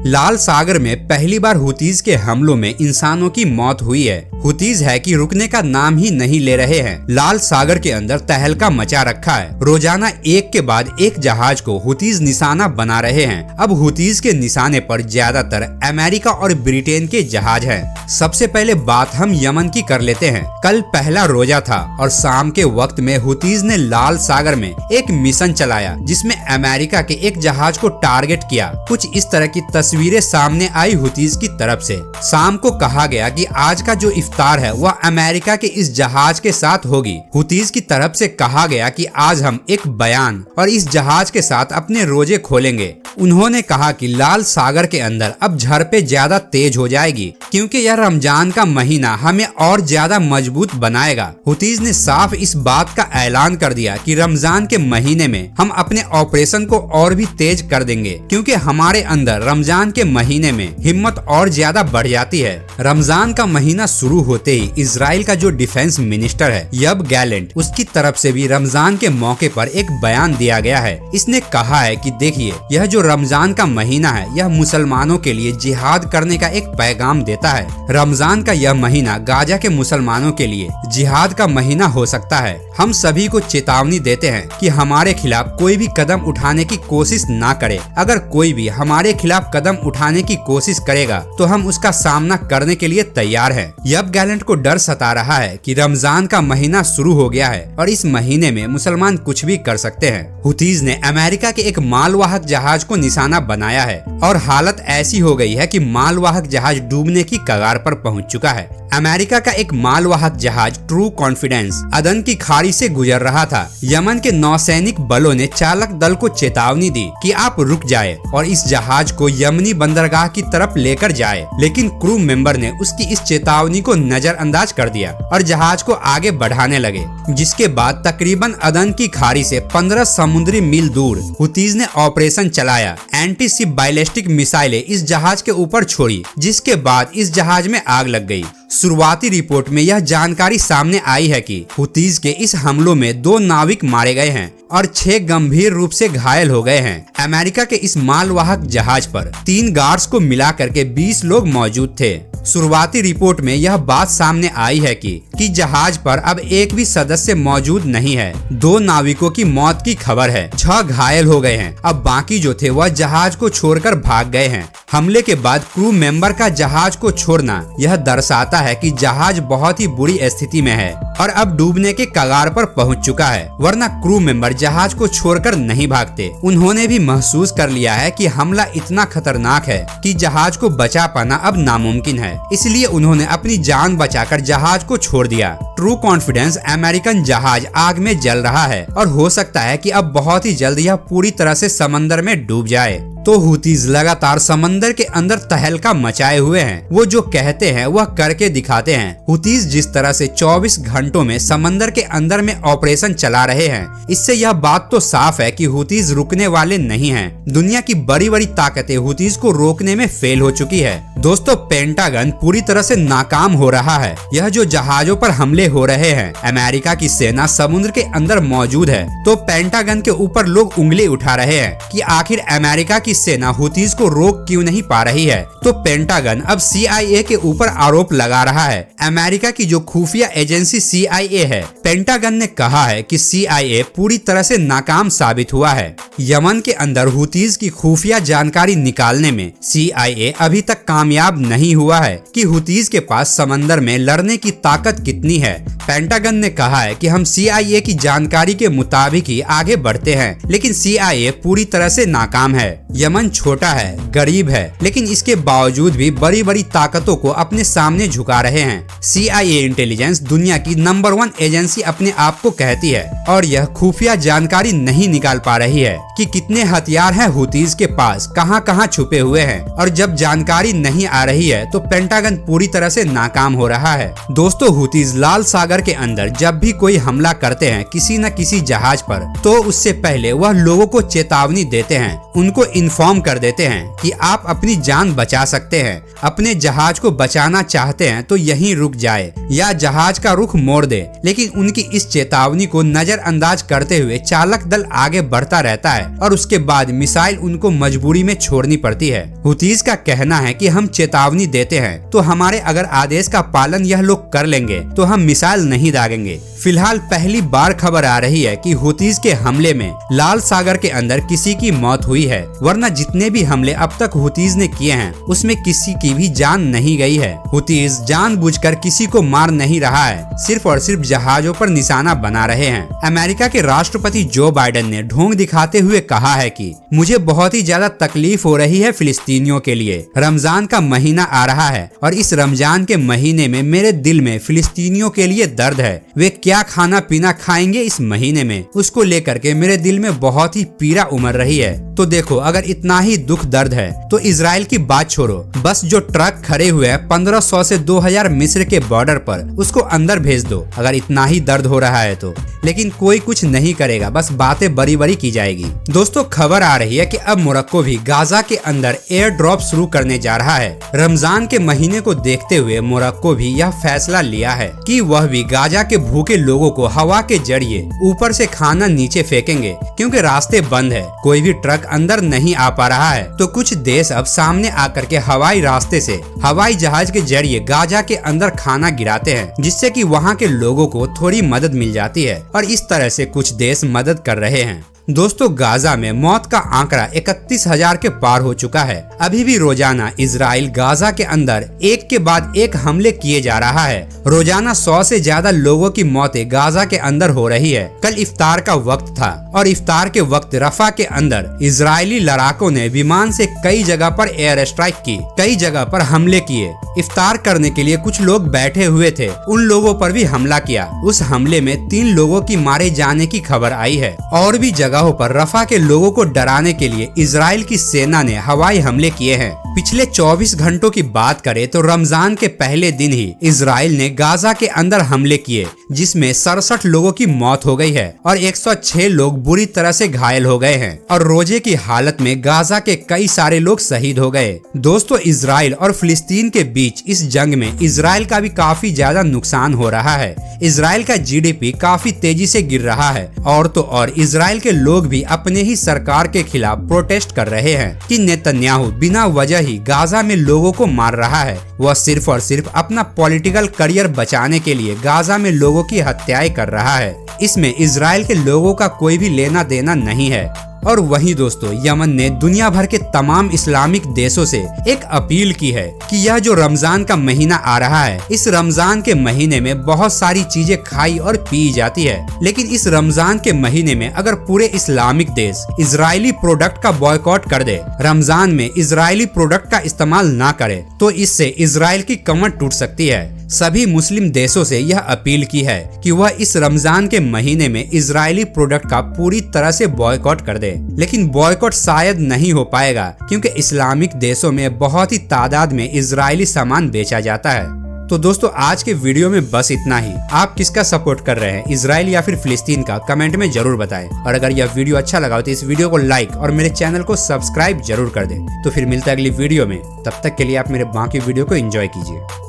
लाल सागर में पहली बार हुतीज के हमलों में इंसानों की मौत हुई है। हुतीज है कि रुकने का नाम ही नहीं ले रहे हैं। लाल सागर के अंदर तहलका मचा रखा है। रोजाना एक के बाद एक जहाज को हुतीज निशाना बना रहे हैं। अब हुतीज के निशाने पर ज्यादातर अमेरिका और ब्रिटेन के जहाज हैं। सबसे पहले बात हम यमन की कर लेते हैं। कल पहला रोजा था और शाम के वक्त में हुतीज ने लाल सागर में एक मिशन चलाया जिसमें अमेरिका के एक जहाज को टारगेट किया। कुछ इस तरह की तस्वीरें सामने आई हुतीज की तरफ से। शाम को कहा गया कि आज का जो इफ्तार है वह अमेरिका के इस जहाज के साथ होगी। हुतीज की तरफ से कहा गया कि आज हम एक बयान और इस जहाज के साथ अपने रोजे खोलेंगे। उन्होंने कहा कि लाल सागर के अंदर अब झड़पें ज्यादा तेज हो जाएगी क्योंकि यह रमजान का महीना हमें और ज्यादा मजबूत बनाएगा। हुतीज ने साफ इस बात का ऐलान कर दिया कि रमजान के महीने में हम अपने ऑपरेशन को और भी तेज कर देंगे क्योंकि हमारे अंदर रमजान के महीने में हिम्मत और ज्यादा बढ़ जाती है। रमजान का महीना शुरू होते ही इजराइल का जो डिफेंस मिनिस्टर है यब गैलेंट, उसकी तरफ से भी रमजान के मौके पर एक बयान दिया गया है। इसने कहा है कि देखिए, यह जो रमजान का महीना है यह मुसलमानों के लिए जिहाद करने का एक पैगाम देता है। रमजान का यह महीना गाजा के मुसलमानों के लिए जिहाद का महीना हो सकता है। हम सभी को चेतावनी देते हैं कि हमारे खिलाफ कोई भी कदम उठाने की कोशिश ना करे। अगर कोई भी हमारे खिलाफ कदम उठाने की कोशिश करेगा तो हम उसका सामना करने के लिए तैयार हैं। यब गैलेंट को डर सता रहा है कि रमजान का महीना शुरू हो गया है और इस महीने में मुसलमान कुछ भी कर सकते हैं। हुतीज ने अमेरिका के एक मालवाहक जहाज को निशाना बनाया है और हालत ऐसी हो गई है कि मालवाहक जहाज डूबने की कगार पर पहुंच चुका है। अमेरिका का एक मालवाहक जहाज ट्रू कॉन्फिडेंस अदन की खाड़ी से गुजर रहा था। यमन के नौसैनिक बलों ने चालक दल को चेतावनी दी कि आप रुक जाए और इस जहाज को यमनी बंदरगाह की तरफ लेकर जाए, लेकिन क्रू मेंबर ने उसकी इस चेतावनी को नजरअंदाज कर दिया और जहाज को आगे बढ़ाने लगे। जिसके बाद तकरीबन अदन की खाड़ी से 15 समुद्री मील दूर हुतीज ने ऑपरेशन चलाया। एंटी शिप बैलिस्टिक मिसाइलें इस जहाज के ऊपर छोड़ी, जिसके बाद इस जहाज में आग लग गई। शुरुआती रिपोर्ट में यह जानकारी सामने आई है कि हुतीज के इस हमलों में 2 नाविक मारे गए हैं और 6 गंभीर रूप से घायल हो गए हैं। अमेरिका के इस मालवाहक जहाज पर 3 गार्ड्स को मिलाकर के 20 लोग मौजूद थे। शुरुआती रिपोर्ट में यह बात सामने आई है कि जहाज पर अब एक भी सदस्य मौजूद नहीं है। 2 नाविकों की मौत की खबर है, 6 घायल हो गए हैं। अब बाकी जो थे वह जहाज को छोड़कर भाग गए हैं। हमले के बाद क्रू मेंबर का जहाज को छोड़ना यह दर्शाता है कि जहाज बहुत ही बुरी स्थिति में है और अब डूबने के कगार पर पहुंच चुका है, वरना क्रू मेंबर जहाज को छोड़कर नहीं भागते। उन्होंने भी महसूस कर लिया है कि हमला इतना खतरनाक है कि जहाज को बचा पाना अब नामुमकिन है, इसलिए उन्होंने अपनी जान बचाकर जहाज को छोड़ दिया। ट्रू कॉन्फिडेंस अमेरिकन जहाज आग में जल रहा है और हो सकता है कि अब बहुत ही जल्द यह पूरी तरह से समंदर में डूब जाए। तो हुतीज लगातार समंदर के अंदर तहलका मचाए हुए हैं। वो जो कहते हैं वह करके दिखाते हैं। हुतीज जिस तरह से 24 घंटों में समंदर के अंदर में ऑपरेशन चला रहे हैं, इससे यह बात तो साफ है कि हुतीज रुकने वाले नहीं हैं। दुनिया की बड़ी बड़ी ताकतें हुतीज को रोकने में फेल हो चुकी है। दोस्तों, पेंटागन पूरी तरह से नाकाम हो रहा है। यह जो जहाजों पर हमले हो रहे हैं, अमेरिका की सेना समुद्र के अंदर मौजूद है, तो पेंटागन के ऊपर लोग उंगली उठा रहे हैं कि आखिर अमेरिका की सेना हुतीज को रोक क्यों नहीं पा रही है। तो पेंटागन अब CIA के ऊपर आरोप लगा रहा है। अमेरिका की जो खुफिया एजेंसी CIA है, पेंटागन ने कहा है कि CIA पूरी तरह से नाकाम साबित हुआ है। यमन के अंदर हुतीज की खुफिया जानकारी निकालने में CIA अभी तक कामयाब नहीं हुआ है कि हुतीज के पास समंदर में लड़ने की ताकत कितनी है। पेंटागन ने कहा है कि हम CIA की जानकारी के मुताबिक ही आगे बढ़ते हैं, लेकिन CIA पूरी तरह से नाकाम है। यमन छोटा है, गरीब है, लेकिन इसके बावजूद भी बड़ी बड़ी ताकतों को अपने सामने झुका रहे हैं। CIA इंटेलिजेंस दुनिया की नंबर 1 एजेंसी अपने आप को कहती है और यह खुफिया जानकारी नहीं निकाल पा रही है कि कितने हथियार हैं हुतीज के पास, कहां-कहां छुपे हुए हैं। और जब जानकारी नहीं आ रही है तो पेंटागन पूरी तरह से नाकाम हो रहा है। दोस्तों, हुतीज लाल सागर के अंदर जब भी कोई हमला करते हैं किसी न किसी जहाज पर, तो उससे पहले वह लोगों को चेतावनी देते हैं, उनको इन्फॉर्म कर देते हैं कि आप अपनी जान बचा सकते हैं, अपने जहाज को बचाना चाहते हैं तो यहीं रुक जाए या जहाज का रुख मोड़ दे। लेकिन उनकी इस चेतावनी को नजरअंदाज करते हुए चालक दल आगे बढ़ता रहता है और उसके बाद मिसाइल उनको मजबूरी में छोड़नी पड़ती है। हुतीज का कहना है कि हम चेतावनी देते हैं तो हमारे अगर आदेश का पालन यह लोग कर लेंगे तो हम मिसाइल नहीं दागेंगे। फिलहाल पहली बार खबर आ रही है कि हुतीज के हमले में लाल सागर के अंदर किसी की मौत हुई है, वरना जितने भी हमले अब तक हुतीज ने किए हैं उसमें किसी की भी जान नहीं गई है। हुतीज जानबूझकर किसी को मार नहीं रहा है, सिर्फ और सिर्फ जहाजों पर निशाना बना रहे हैं। अमेरिका के राष्ट्रपति जो बाइडेन ने ढोंग दिखाते हुए कहा है कि मुझे बहुत ही ज्यादा तकलीफ हो रही है फिलिस्तीनियों के लिए। रमजान का महीना आ रहा है और इस रमजान के महीने में मेरे दिल में फिलिस्तीनियों के लिए दर्द है। वे क्या खाना पीना खाएंगे इस महीने में, उसको लेकर के मेरे दिल में बहुत ही पीड़ा उमड़ रही है। तो देखो, अगर इतना ही दुख दर्द है तो इजराइल की बात छोड़ो, बस जो ट्रक खड़े हुए हैं 1500 से 2000 मिस्र के बॉर्डर पर, उसको अंदर भेज दो अगर इतना ही दर्द हो रहा है तो। लेकिन कोई कुछ नहीं करेगा, बस बातें बड़ी बड़ी की जाएगी। दोस्तों, खबर आ रही है कि अब मोरक्को भी गाजा के अंदर एयर ड्रॉप शुरू करने जा रहा है। रमजान के महीने को देखते हुए मोरक्को भी यह फैसला लिया है कि वह भी गाजा के भूखे लोगों को हवा के जरिए ऊपर से खाना नीचे फेंकेंगे, क्योंकि रास्ते बंद है, कोई भी ट्रक अंदर नहीं आ पा रहा है। तो कुछ देश अब सामने आकर के हवाई रास्ते से हवाई जहाज के जरिए गाजा के अंदर खाना गिराते हैं, जिससे कि वहाँ के लोगों को थोड़ी मदद मिल जाती है और इस तरह से कुछ देश मदद कर रहे हैं। दोस्तों, गाजा में मौत का आंकड़ा 31,000 के पार हो चुका है। अभी भी रोजाना इजराइल गाजा के अंदर एक के बाद एक हमले किए जा रहा है। रोजाना 100 से ज्यादा लोगों की मौतें गाजा के अंदर हो रही है। कल इफ्तार का वक्त था और इफ्तार के वक्त रफा के अंदर इजरायली लड़ाकों ने विमान से कई जगह पर एयर स्ट्राइक की, कई जगह पर हमले किए। इफ्तार करने के लिए कुछ लोग बैठे हुए थे, उन लोगों पर भी हमला किया। उस हमले में 3 लोगों की मारे जाने की खबर आई है। और भी जगहों पर रफा के लोगों को डराने के लिए इजराइल की सेना ने हवाई हमले किए हैं। पिछले 24 घंटों की बात करें तो रमजान के पहले दिन ही इजराइल ने गाजा के अंदर हमले किए, जिसमें 67 लोगों की मौत हो गई है और 106 लोग बुरी तरह से घायल हो गए हैं और रोजे की हालत में गाजा के कई सारे लोग शहीद हो गए। दोस्तों, इजराइल और फिलिस्तीन के बीच इस जंग में इजराइल का भी काफी ज्यादा नुकसान हो रहा है। इजराइल का जीडीपी काफी तेजी से गिर रहा है और तो और इजराइल के लोग भी अपने ही सरकार के खिलाफ प्रोटेस्ट कर रहे हैं कि नेतन्याहू बिना वजह ही गाजा में लोगों को मार रहा है। वह सिर्फ और सिर्फ अपना पॉलिटिकल करियर बचाने के लिए गाजा में लोगों की हत्याएं कर रहा है। इसमें इजराइल के लोगों का कोई भी लेना देना नहीं है। और वहीं दोस्तों, यमन ने दुनिया भर के तमाम इस्लामिक देशों से एक अपील की है कि यह जो रमजान का महीना आ रहा है, इस रमजान के महीने में बहुत सारी चीजें खाई और पी जाती है, लेकिन इस रमजान के महीने में अगर पूरे इस्लामिक देश इजरायली प्रोडक्ट का बॉयकॉट कर दे, रमजान में इजरायली प्रोडक्ट का इस्तेमाल ना करे, तो इससे इजराइल की कमर टूट सकती है। सभी मुस्लिम देशों से यह अपील की है कि वह इस रमजान के महीने में इजरायली प्रोडक्ट का पूरी तरह से बॉयकॉट कर दे। लेकिन बॉयकॉट शायद नहीं हो पाएगा, क्योंकि इस्लामिक देशों में बहुत ही तादाद में इजरायली सामान बेचा जाता है। तो दोस्तों, आज के वीडियो में बस इतना ही। आप किसका सपोर्ट कर रहे हैं, इजराइल या फिर फिलिस्तीन का, कमेंट में जरूर बताएं। और अगर यह वीडियो अच्छा लगा हो तो इस वीडियो को लाइक और मेरे चैनल को सब्सक्राइब जरूर कर दें। तो फिर मिलता है अगली वीडियो में, तब तक के लिए आप मेरे बाकी वीडियो को एंजॉय कीजिए।